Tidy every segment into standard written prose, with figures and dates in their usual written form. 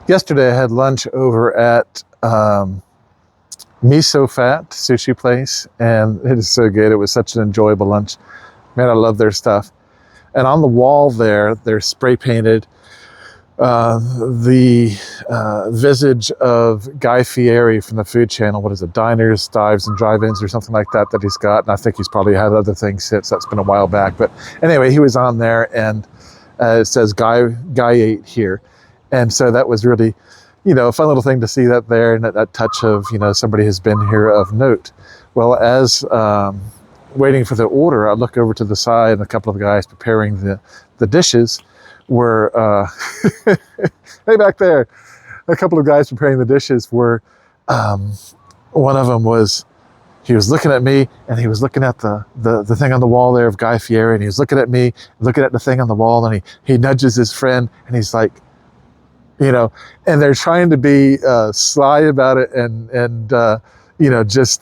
Yesterday I had lunch over at Miso Fat sushi place, and it is so good. It was such an enjoyable lunch. Man, I love their stuff. And on the wall there, they're spray painted the visage of Guy Fieri from the Food Channel. What is it? Diners, Dives, and Drive-Ins or something like that he's got. And I think he's probably had other things since. That's been a while back. But anyway, he was on there, and it says Guy ate here. And so that was really, a fun little thing to see that there, and that touch of, somebody has been here of note. Well, as waiting for the order, I look over to the side, and a couple of guys preparing the dishes were, hey, back there, a couple of guys preparing the dishes were, one of them was, he was looking at me, and he was looking at the thing on the wall there of Guy Fieri, and he was looking at me, looking at the thing on the wall, and he nudges his friend, and he's like, and they're trying to be sly about it, and just,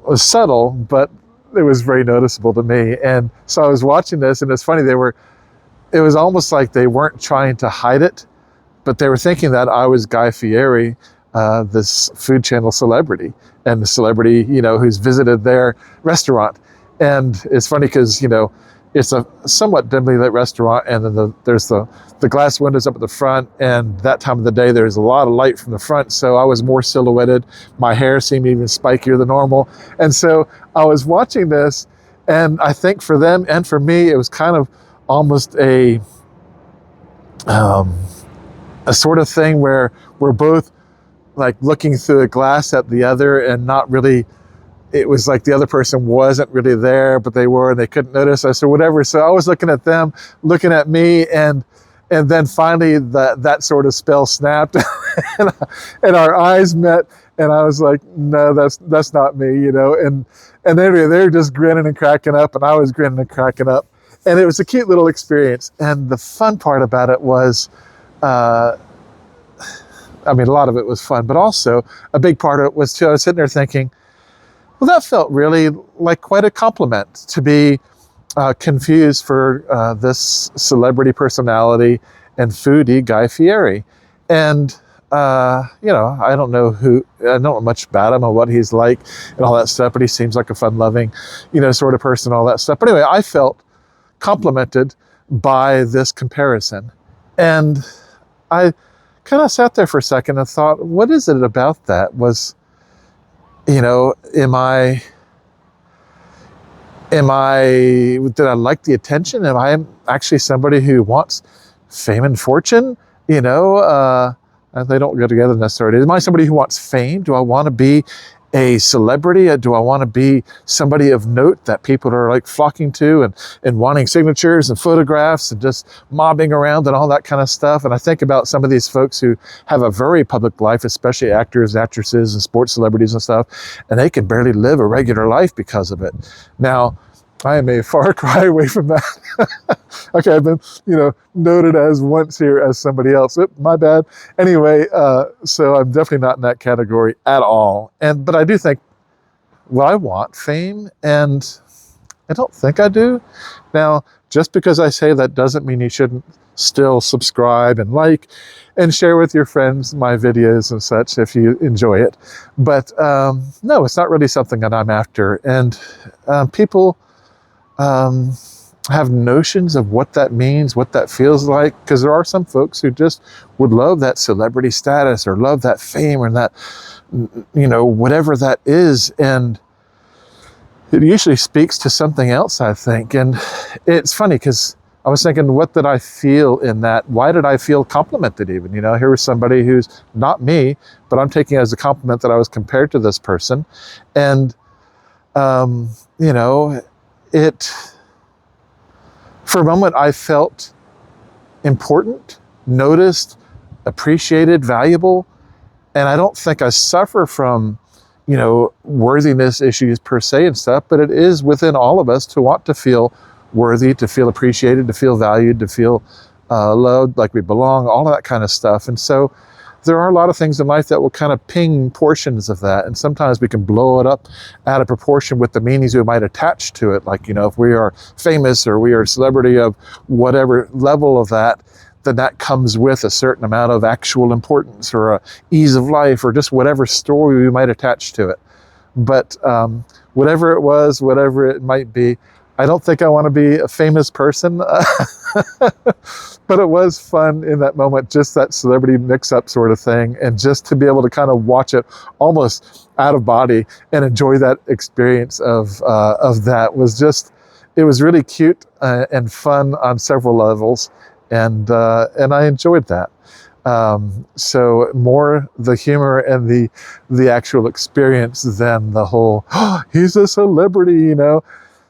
was subtle, but it was very noticeable to me. And so I was watching this, and it's funny, it was almost like they weren't trying to hide it, but they were thinking that I was Guy Fieri, this Food Channel celebrity, and the celebrity, who's visited their restaurant. And it's funny because, it's a somewhat dimly lit restaurant, and then there's the glass windows up at the front, and that time of the day there's a lot of light from the front, so I was more silhouetted. My hair seemed even spikier than normal, and so I was watching this, and I think for them and for me it was kind of almost a sort of thing where we're both like looking through a glass at the other, and not really, it was like the other person wasn't really there, but they were, and they couldn't notice us or whatever. So I was looking at them, looking at me, and then finally that sort of spell snapped, and our eyes met, and I was like, no, that's not me, And anyway, they were just grinning and cracking up, and I was grinning and cracking up, and it was a cute little experience. And the fun part about it was, a lot of it was fun, but also a big part of it was too, I was sitting there thinking, well, that felt really like quite a compliment to be confused for this celebrity personality and foodie Guy Fieri. And, I don't know much about him or what he's like and all that stuff, but he seems like a fun-loving, sort of person, all that stuff. But anyway, I felt complimented by this comparison. And I kind of sat there for a second and thought, what is it about that? Did I like the attention? Am I actually somebody who wants fame and fortune? They don't go together necessarily. Am I somebody who wants fame? Do I want to be a celebrity? Do I want to be somebody of note that people are like flocking to and wanting signatures and photographs and just mobbing around and all that kind of stuff? And I think about some of these folks who have a very public life, especially actors, actresses, and sports celebrities and stuff, and they can barely live a regular life because of it. Now, I am a far cry away from that. Okay, I've been, noted as once here as somebody else. Oop, my bad. Anyway, so I'm definitely not in that category at all. But I do think, well, I want fame, and I don't think I do. Now, just because I say that doesn't mean you shouldn't still subscribe and like and share with your friends my videos and such if you enjoy it. But no, it's not really something that I'm after. And people have notions of what that means, what that feels like, because there are some folks who just would love that celebrity status or love that fame or that, whatever that is. And it usually speaks to something else, I think. And it's funny because I was thinking, what did I feel in that? Why did I feel complimented even? Here was somebody who's not me, but I'm taking it as a compliment that I was compared to this person. And, for a moment, I felt important, noticed, appreciated, valuable. And I don't think I suffer from, worthiness issues per se and stuff, but it is within all of us to want to feel worthy, to feel appreciated, to feel valued, to feel loved, like we belong, all of that kind of stuff. And so there are a lot of things in life that will kind of ping portions of that. And sometimes we can blow it up out of proportion with the meanings we might attach to it. Like, if we are famous or we are a celebrity of whatever level of that, then that comes with a certain amount of actual importance or a ease of life or just whatever story we might attach to it. But whatever it was, whatever it might be, I don't think I want to be a famous person, but it was fun in that moment, just that celebrity mix-up sort of thing, and just to be able to kind of watch it almost out of body and enjoy that experience of that was just, it was really cute and fun on several levels, and I enjoyed that. So more the humor and the actual experience than the whole, oh, he's a celebrity,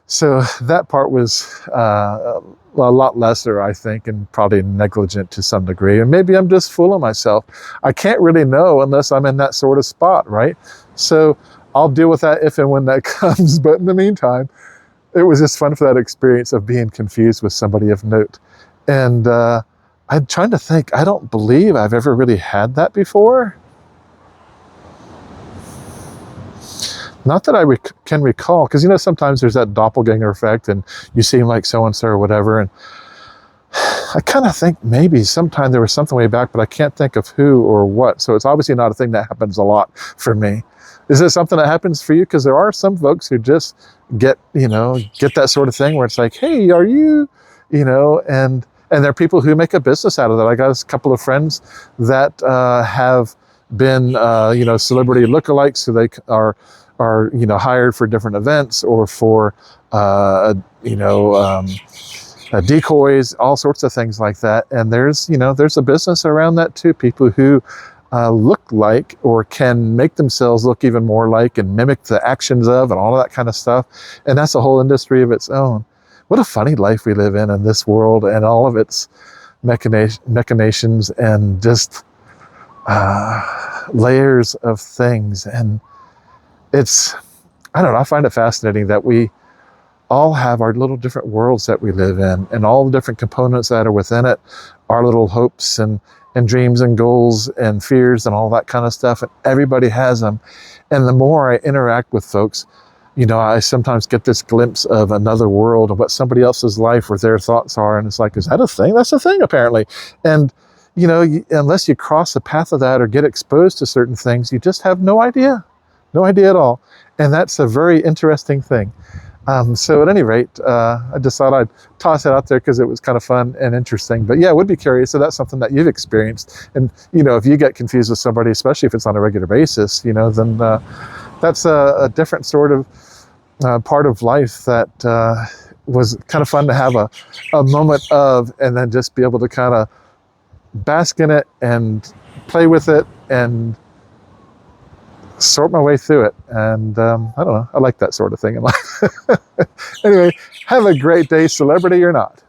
So that part was a lot lesser, I think, and probably negligent to some degree. And maybe I'm just fooling myself. I can't really know unless I'm in that sort of spot, right? So I'll deal with that if and when that comes. But in the meantime, it was just fun for that experience of being confused with somebody of note. And I'm trying to think. I don't believe I've ever really had that before. Not that I can recall, because sometimes there's that doppelganger effect and you seem like so-and-so or whatever, and I kind of think maybe sometime there was something way back, but I can't think of who or what, so it's obviously not a thing that happens a lot for me. Is it something that happens for you? Because there are some folks who just get that sort of thing where it's like, hey, are you, and there are people who make a business out of that. I got a couple of friends that have been, celebrity lookalikes, so they are hired for different events or for decoys, all sorts of things like that. And there's a business around that too. People who look like or can make themselves look even more like and mimic the actions of and all of that kind of stuff. And that's a whole industry of its own. What a funny life we live in this world and all of its machinations and just layers of things. And I find it fascinating that we all have our little different worlds that we live in and all the different components that are within it, our little hopes and dreams and goals and fears and all that kind of stuff. And everybody has them. And the more I interact with folks, I sometimes get this glimpse of another world of what somebody else's life or their thoughts are. And it's like, is that a thing? That's a thing, apparently. And, unless you cross the path of that or get exposed to certain things, you just have no idea. No idea at all. And that's a very interesting thing. So at any rate, I just thought I'd toss it out there because it was kind of fun and interesting. But yeah, I would be curious. So that's something that you've experienced. And, if you get confused with somebody, especially if it's on a regular basis, then that's a different sort of part of life that was kind of fun to have a moment of, and then just be able to kind of bask in it and play with it and sort my way through it. And I don't know, I like that sort of thing in life. Anyway, have a great day, celebrity or not.